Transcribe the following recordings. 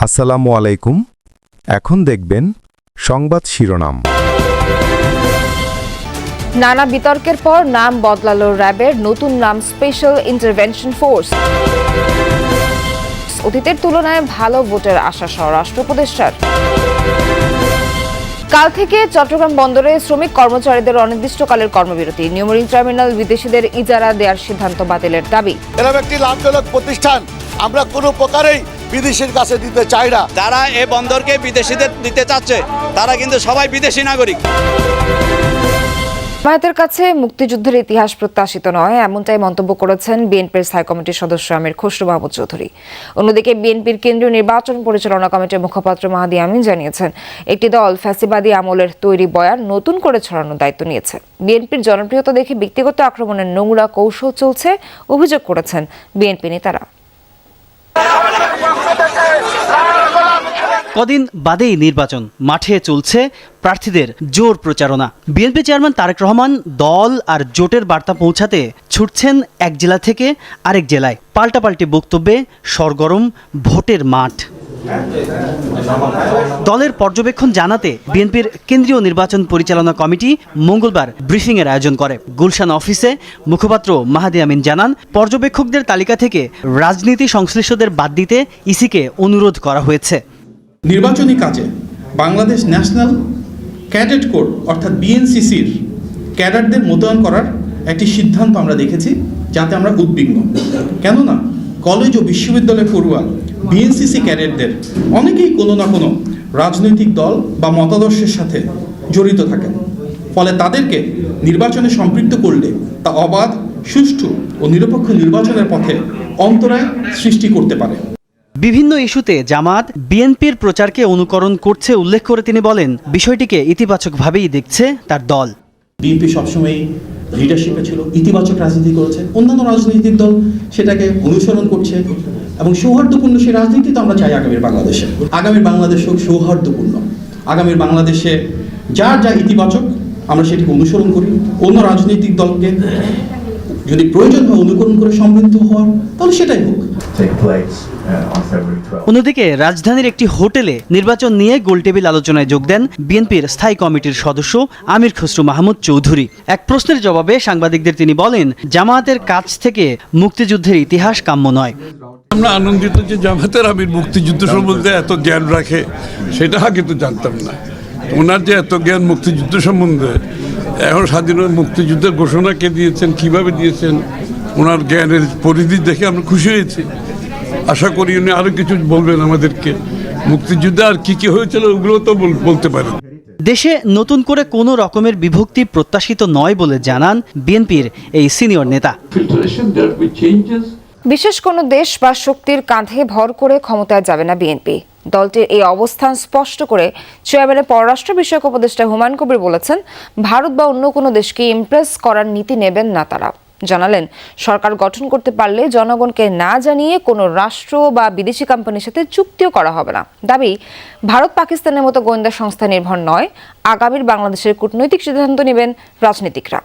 আসসালামু আলাইকুম। এখন দেখবেন সংবাদ শিরোনাম। নানা বিতর্কের পর নাম বদলালো র্যাবের, নতুন নাম স্পেশাল ইন্টারভেনশন ফোর্স। অতীতের তুলনায় ভালো ভোটের আশা স্বরাষ্ট্র উপদেষ্টার। কাল থেকে চট্টগ্রাম বন্দরে শ্রমিক কর্মচারীদের অনির্দিষ্টকালের কর্মবিরতি। নিউমারিন টার্মিনাল বিদেশিদের ইজারা দেওয়ার সিদ্ধান্ত বাতিলের দাবি। এরকম একটি লাভজনক প্রতিষ্ঠান আমরা কোনো প্রকারেই বিদেশির কাছে দিতে চাই না। যারা এই বন্দরকে বিদেশিদের দিতে চাচ্ছে তারা কিন্তু সবাই বিদেশি নাগরিক। জামায়াতের কাছে মুক্তিযুদ্ধের ইতিহাস প্রত্যাশিত নয়, এমনটাই মন্তব্য করেছেন বিএনপির স্থায়ী কমিটির সদস্য আমির খসরু মাহমুদ চৌধুরী। অন্যদিকে বিএনপির কেন্দ্রীয় নির্বাচন পরিচালনা কমিটির মুখপাত্র মাহাদি আমিন জানিয়েছেন, একটি দল ফ্যাসিবাদী আমলের তৈরি বয়ান নতুন করে ছড়ানোর দায়িত্ব নিয়েছে। বিএনপির জনপ্রিয়তা দেখে ব্যক্তিগত আক্রমণের নোংরা কৌশল চলছে অভিযোগ করেছেন বিএনপি নেতারা। কদিন বাদেই নির্বাচন, মাঠে চলছে প্রার্থীদের জোর প্রচারণা। বিএনপি চেয়ারম্যান তারেক রহমান দল আর জোটের বার্তা পৌঁছাতে ছুটছেন এক জেলা থেকে আরেক জেলায়। পাল্টাপাল্টি বক্তব্যে সরগরম ভোটের মাঠ। দলের পর্যবেক্ষণ জানাতে বিএনপির কেন্দ্রীয় নির্বাচন পরিচালনা কমিটি মঙ্গলবার ব্রিফিংয়ের আয়োজন করে। গুলশান অফিসে মুখপাত্র মাহাদি আমিন জানান, পর্যবেক্ষকদের তালিকা থেকে রাজনীতি সংশ্লিষ্টদের বাদ দিতে ইসিকে অনুরোধ করা হয়েছে। নির্বাচনী কাজে বাংলাদেশ ন্যাশনাল ক্যাডেট কোর অর্থাৎ বিএনসিসির ক্যাডারদের মোতায়েন করার একটি সিদ্ধান্ত আমরা দেখেছি, যাতে আমরা উদ্বিগ্ন। কেননা কলেজ ও বিশ্ববিদ্যালয় পড়ুয়া বিএনসিসি ক্যাডেটদের অনেকেই কোনো না কোনো রাজনৈতিক দল বা মতাদর্শের সাথে জড়িত থাকেন। ফলে তাদেরকে নির্বাচনে সম্পৃক্ত করলে তা অবাধ, সুষ্ঠু ও নিরপেক্ষ নির্বাচনের পথে অন্তরায় সৃষ্টি করতে পারে। বিভিন্ন ইস্যুতে জামাত বিএনপির প্রচারকে অনুকরণ করছে উল্লেখ করে তিনি বলেন, বিষয়টিকে ইতিবাচকভাবেই দেখছে তার দল। বিএনপি সবসময় লিডারশিপে ছিল, ইতিবাচক রাজনীতি করেছে, অন্যান্য রাজনৈতিক দল সেটাকে অনুসরণ করছে এবং সৌহার্দ্যপূর্ণ সেই রাজনীতি তো আমরা চাই আগামীর বাংলাদেশে। আগামীর বাংলাদেশ হোক সৌহার্দ্যপূর্ণ, আগামীর বাংলাদেশে যার যা ইতিবাচক আমরা সেটিকে অনুসরণ করি। অন্য রাজনৈতিক দলকে যদি প্রয়োজন হয় অনুকরণ করে সমৃদ্ধ হওয়ার, তাহলে সেটাই হোক। অন্যদিকে রাজধানীর একটি হোটেলে নির্বাচন নিয়ে গোলটেবিল আলোচনায় যোগ দেন বিএনপির স্থায়ী কমিটির সদস্য আমির খসরু মাহমুদ চৌধুরী। এক প্রশ্নের জবাবে সাংবাদিকদের তিনি বলেন, জামায়াতের কাছ থেকে মুক্তিযুদ্ধের ইতিহাস কাম্য নয়। আমরা আনন্দিত যে জামায়াতের আমির মুক্তিযুদ্ধ সম্বন্ধে এত জ্ঞান রাখে, সেটা আগে তো জানতাম না। ওনার যে এত জ্ঞান মুক্তিযুদ্ধ সম্বন্ধে, এখন স্বাধীন মুক্তিযুদ্ধের ঘোষণা কে দিয়েছেন, কিভাবে দিয়েছেন, ওনার জ্ঞানের পরিধি দেখে আমরা খুশি হয়েছি। আশা করি উনি আরো কিছু বলবেন আমাদেরকে, মুক্তিযুদ্ধে আর কি কি হয়েছিল ওগুলো তো বলতে পারেন। দেশে নতুন করে কোনো রকমের বিভক্তি প্রত্যাশিত নয় বলে জানান বিএনপির এই সিনিয়র নেতা। বিশেষ কোনো দেশ বা শক্তির কাঁধে ভর করে ক্ষমতায় যাবে না বিএনপি। দলটির এই অবস্থান স্পষ্ট করে চেয়ারম্যানের পররাষ্ট্র বিষয়ক উপদেষ্টা হুমায়ুন কবির বলেছেন, ভারত বা অন্য কোনো দেশকে ইমপ্রেস করার নীতি নেবেন না তারা। জানালেন, সরকার গঠন করতে পারলে জনগণকে না জানিয়ে কোনো রাষ্ট্র বা বিদেশি কোম্পানির সাথে চুক্তিও করা হবে না। দাবি, ভারত পাকিস্তানের মতো গোয়েন্দা সংস্থা নির্ভর নয়, আগামীর বাংলাদেশের কূটনৈতিক সিদ্ধান্ত নেবেন রাজনীতিকরা।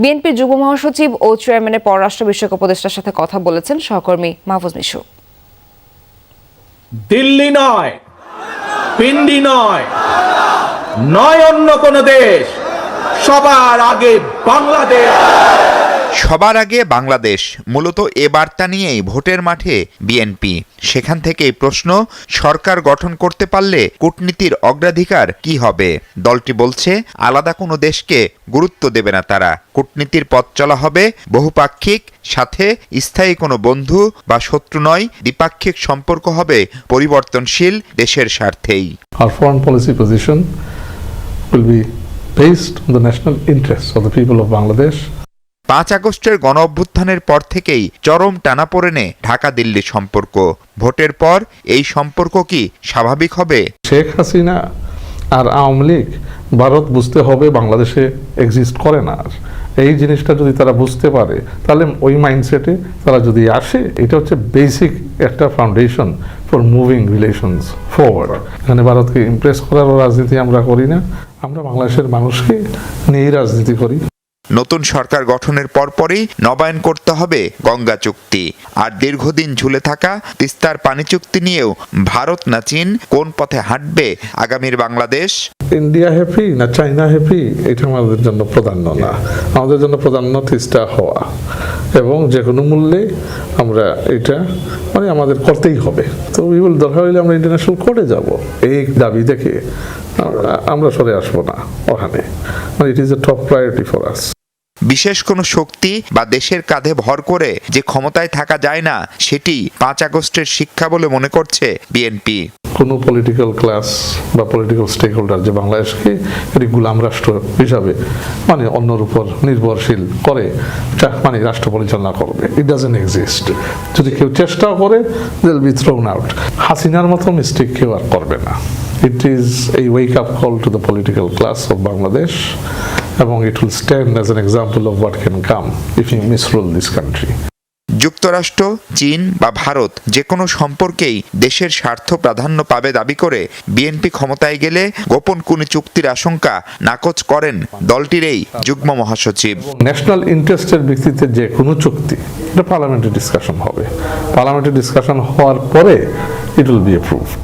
বিএনপির যুগ্ম মহাসচিব ও চেয়ারম্যানের পররাষ্ট্র বিষয়ক উপদেষ্টার সাথে কথা বলেছেন সহকর্মী মাহফুজ মিশু। দিল্লি নয়, পিন্ডি নয়, নয় অন্য কোন দেশ, সবার আগে বাংলাদেশ। সবার আগে বাংলাদেশ, মূলত এ বার্তা নিয়েই ভোটের মাঠে বিএনপি। সেখান থেকেই প্রশ্ন, সরকার গঠন করতে পারলে কূটনীতির অগ্রাধিকার কি হবে? দলটি বলছে, আলাদা কোনো দেশকে গুরুত্ব দেবে না তারা। কূটনীতির পথ চলা হবে বহুপাক্ষিক, সাথে স্থায়ী কোনো বন্ধু বা শত্রু নয়, দ্বিপাক্ষিক সম্পর্ক হবে পরিবর্তনশীল দেশের স্বার্থেই। Our foreign policy position will be based on the national interests of the people of Bangladesh. 5 আগস্টের গণ অভ্যুত্থানের পর থেকেই চরম টানাপোড়েনে ঢাকা দিল্লি সম্পর্ক। ভোটের পর এই সম্পর্ক কি স্বাভাবিক হবে? শেখ হাসিনা আর আওয়ামী লীগ ভারত বুঝতে হবে বাংলাদেশে এক্সিস্ট করে না। এই জিনিসটা যদি তারা বুঝতে পারে, তাহলে ওই মাইন্ডসেটে তারা যদি আসে, এটা হচ্ছে বেসিক একটা foundation for moving relations forward. এখানে ভারতকে ইমপ্রেস করার রাজনীতি আমরা করি না, আমরা বাংলাদেশের মানুষকে নিয়ে রাজনীতি করি। নতুন সরকার গঠনের পরপরই নবায়ন করতে হবে গঙ্গা চুক্তি। আর দীর্ঘদিন ঝুলে থাকা তিস্তার পানি চুক্তি নিয়েও ভারত না চীন কোন পথে হাঁটবে আগামীর বাংলাদেশ? ইন্ডিয়া হ্যাপি না চায়না হ্যাপি, এটা আমাদের জন্য প্রাধান্য না। আমাদের জন্য প্রাধান্য তিস্তা হওয়া, এবং যে কোনো মূল্যে আমরা এটা আমাদের করতেই হবে। তো দরকার হলে আমরা ইন্টারন্যাশনাল কোর্টে যাব, এই দাবি দেখে আমরা সরে আসবো না ওখানে। It is a top priority for us. বিশেষ কোনো শক্তি বা দেশের কাঁধে ভর করে যে ক্ষমতায় থাকা যায় না, সেটি 5 আগস্টের শিক্ষা বলে মনে করছে বিএনপি। কোনো পলিটিক্যাল ক্লাস বা পলিটিক্যাল স্টেক হোল্ডার যে বাংলাদেশকে একটি গোলাম রাষ্ট্র হিসাবে অন্যর উপর নির্ভরশীল করে রাষ্ট্র পরিচালনা করবে, ইট ডাজন্ট এক্সিস্ট। যদি কেউ চেষ্টাও করে, they will be thrown out. হাসিনার মতো মিস্টেক কেউ আর করবে না। ইট ইজ এই wake up call to the political class of Bangladesh, এবং it will stand as an example of what can come if you misrule this country. যুক্তরাষ্ট্র, চীন বা ভারত যে কোনো সম্পর্কেই দেশের স্বার্থ প্রাধান্য পাবে দাবি করে বিএনপি ক্ষমতায় গেলে গোপন কোনো চুক্তির আশঙ্কা নাকচ করেন দলটির এই যুগ্ম মহাসচিব। ন্যাশনাল ইন্টারেস্টের ভিত্তিতে যে কোনো চুক্তি, এটা পার্লামেন্টে ডিসকাশন হবে। পার্লামেন্টে ডিসকাশন হওয়ার পরে ইট উইল বি অ্যাপ্রুভড।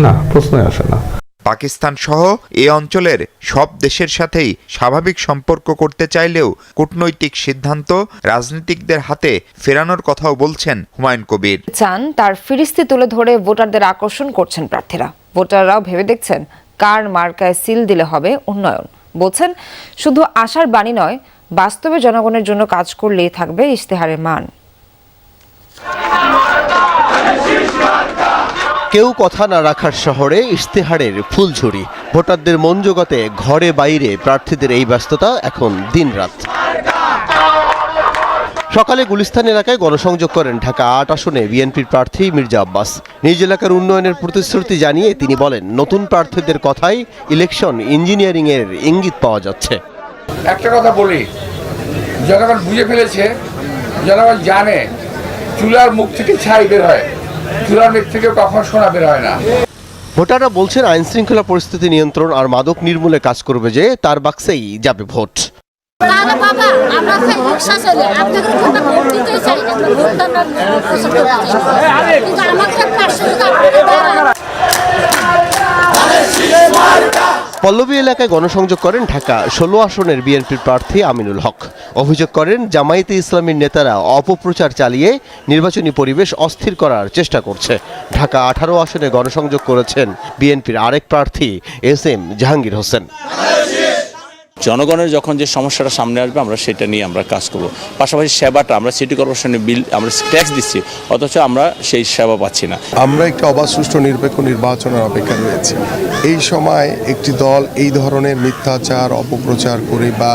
না, প্রশ্নই আসে না। পাকিস্তান সহ এ অঞ্চলের সব দেশের সাথেই স্বাভাবিক সম্পর্ক করতে চাইলেও কূটনৈতিক সিদ্ধান্ত রাজনীতিকদের হাতে ফেরানোর কথাও বলছেন হুমায়ুন কবির। চান তার ফিরিস্তি তুলে ধরে ভোটারদের আকর্ষণ করছেন প্রার্থীরা। ভোটাররাও ভেবে দেখছেন কার মার্কায় সিল দিলে হবে উন্নয়ন। বলছেন শুধু আশার বাণী নয়, বাস্তবে জনগণের জন্য কাজ করলেই থাকবে ইশতেহারের মান। কেউ কথা না রাখার শহরে ইশতেহারের ফুলঝুরি। ভোটারদের মন জোগাতে ঘরে বাইরে প্রার্থীদের এই ব্যস্ততা এখন দিনরাত। সকালে গুলিস্তান এলাকায় গণসংযোগ করেন ঢাকা ৮ আসনে বিএনপির প্রার্থী মির্জা আব্বাস। নিজ এলাকার উন্নয়নের প্রতিশ্রুতি জানিয়ে তিনি বলেন, নতুন প্রার্থীদের কথায় ইলেকশন ইঞ্জিনিয়ারিং এর ইঙ্গিত পাওয়া যাচ্ছে। একটা কথা বলি, জনগণ বুঝে ফেলেছে, জনগণ জানে চুলার মুখ থেকে ছাই বের হয়, চুলার মুখ থেকে কখনো সোনা বের হয় না। ভোটাররা বলছেন আইন শৃঙ্খলা পরিস্থিতি নিয়ন্ত্রণ আর মাদক নির্মূলে কাজ করবে, যে তার বাক্সেই যাবে ভোট। পল্লবী এলাকায় গণসংযোগ করেন ঢাকা ১৬ আসনের বিএনপির প্রার্থী আমিনুল হক। অভিযোগ করেন জামায়াতে ইসলামীর নেতারা অপপ্রচার চালিয়ে নির্বাচনী পরিবেশ অস্থির করার চেষ্টা করছে। ঢাকা ১৮ আসনে গণসংযোগ করেছেন বিএনপির আরেক প্রার্থী এস.এম. জাহাঙ্গীর হোসেন। জনগণের যখন যে সমস্যাটা সামনে আসবে, আমরা সেটা নিয়ে আমরা কাজ করব। পাশাপাশি সেবাটা, আমরা সিটি কর্পোরেশনের বিল আমরা ট্যাক্স দিচ্ছি, অথচ আমরা সেই সেবা পাচ্ছি না। আমরা একটি অবাধ সুষ্ঠু নিরপেক্ষ নির্বাচনের অপেক্ষা রয়েছে। এই সময় একটি দল এই ধরনের মিথ্যাচার, অপপ্রচার করে বা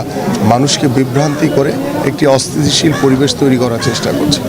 মানুষকে বিভ্রান্তি করে একটি অস্থিতিশীল পরিবেশ তৈরি করার চেষ্টা করছে।